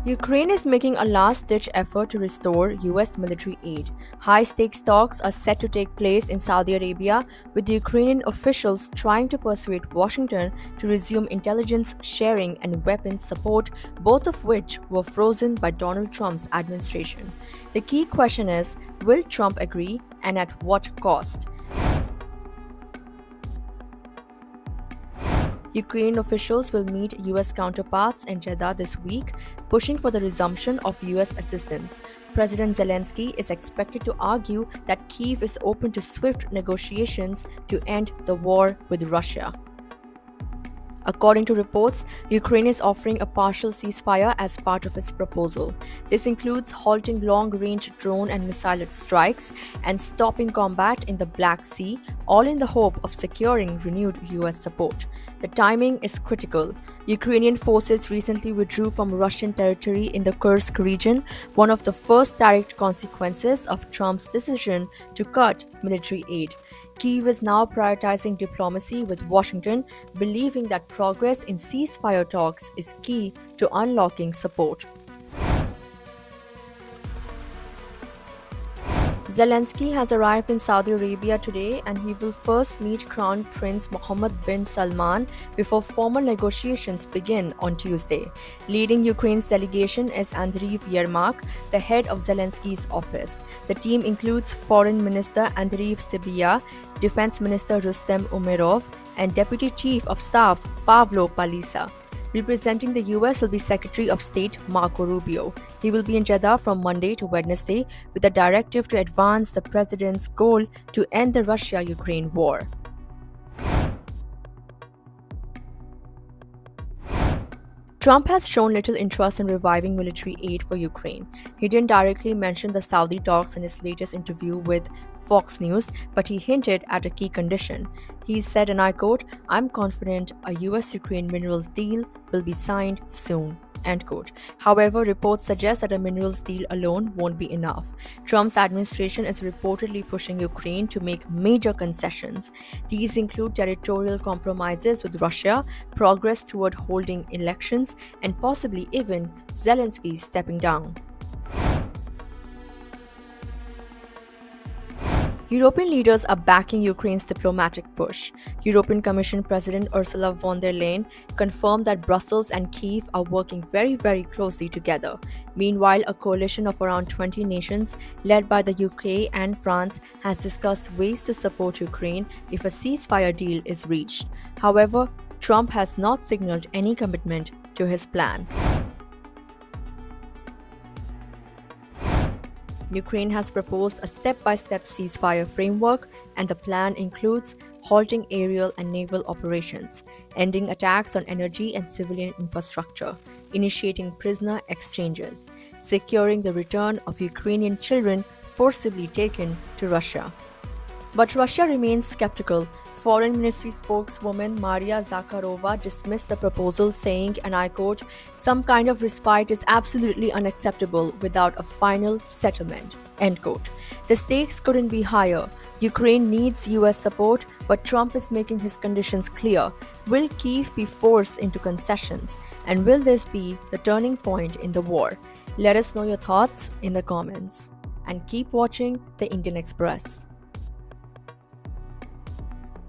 Ukraine is making a last-ditch effort to restore US military aid. High-stakes talks are set to take place in Saudi Arabia, with the Ukrainian officials trying to persuade Washington to resume intelligence sharing and weapons support, both of which were frozen by Donald Trump's administration. The key question is, will Trump agree, and at what cost? Ukrainian officials will meet US counterparts in Jeddah this week, pushing for the resumption of US assistance. President Zelensky is expected to argue that Kyiv is open to swift negotiations to end the war with Russia. According to reports, Ukraine is offering a partial ceasefire as part of its proposal. This includes halting long-range drone and missile strikes and stopping combat in the Black Sea, all in the hope of securing renewed US support. The timing is critical. Ukrainian forces recently withdrew from Russian territory in the Kursk region, one of the first direct consequences of Trump's decision to cut military aid. Kyiv is now prioritizing diplomacy with Washington, believing that progress in ceasefire talks is key to unlocking support. Zelensky has arrived in Saudi Arabia today, and he will first meet Crown Prince Mohammed bin Salman before formal negotiations begin on Tuesday. Leading Ukraine's delegation is Andriy Yermak, the head of Zelensky's office. The team includes Foreign Minister Andriy Sybiha, Defense Minister Rustem Umerov, and Deputy Chief of Staff Pavlo Palisa. Representing the US will be Secretary of State Marco Rubio. He will be in Jeddah from Monday to Wednesday with a directive to advance the president's goal to end the Russia-Ukraine war. Trump has shown little interest in reviving military aid for Ukraine. He didn't directly mention the Saudi talks in his latest interview with Fox News, but he hinted at a key condition. He said, and I quote, "I'm confident a US-Ukraine minerals deal will be signed soon." End quote. However, reports suggest that a minerals deal alone won't be enough. Trump's administration is reportedly pushing Ukraine to make major concessions. These include territorial compromises with Russia, progress toward holding elections, and possibly even Zelensky stepping down. European leaders are backing Ukraine's diplomatic push. European Commission President Ursula von der Leyen confirmed that Brussels and Kyiv are working very closely together. Meanwhile, a coalition of around 20 nations, led by the UK and France, has discussed ways to support Ukraine if a ceasefire deal is reached. However, Trump has not signaled any commitment to his plan. Ukraine has proposed a step-by-step ceasefire framework, and the plan includes halting aerial and naval operations, ending attacks on energy and civilian infrastructure, initiating prisoner exchanges, securing the return of Ukrainian children forcibly taken to Russia. But Russia remains skeptical. Foreign Ministry spokeswoman Maria Zakharova dismissed the proposal, saying, and I quote, "Some kind of respite is absolutely unacceptable without a final settlement." End quote. The stakes couldn't be higher. Ukraine needs US support, but Trump is making his conditions clear. Will Kyiv be forced into concessions? And will this be the turning point in the war? Let us know your thoughts in the comments. And keep watching the Indian Express.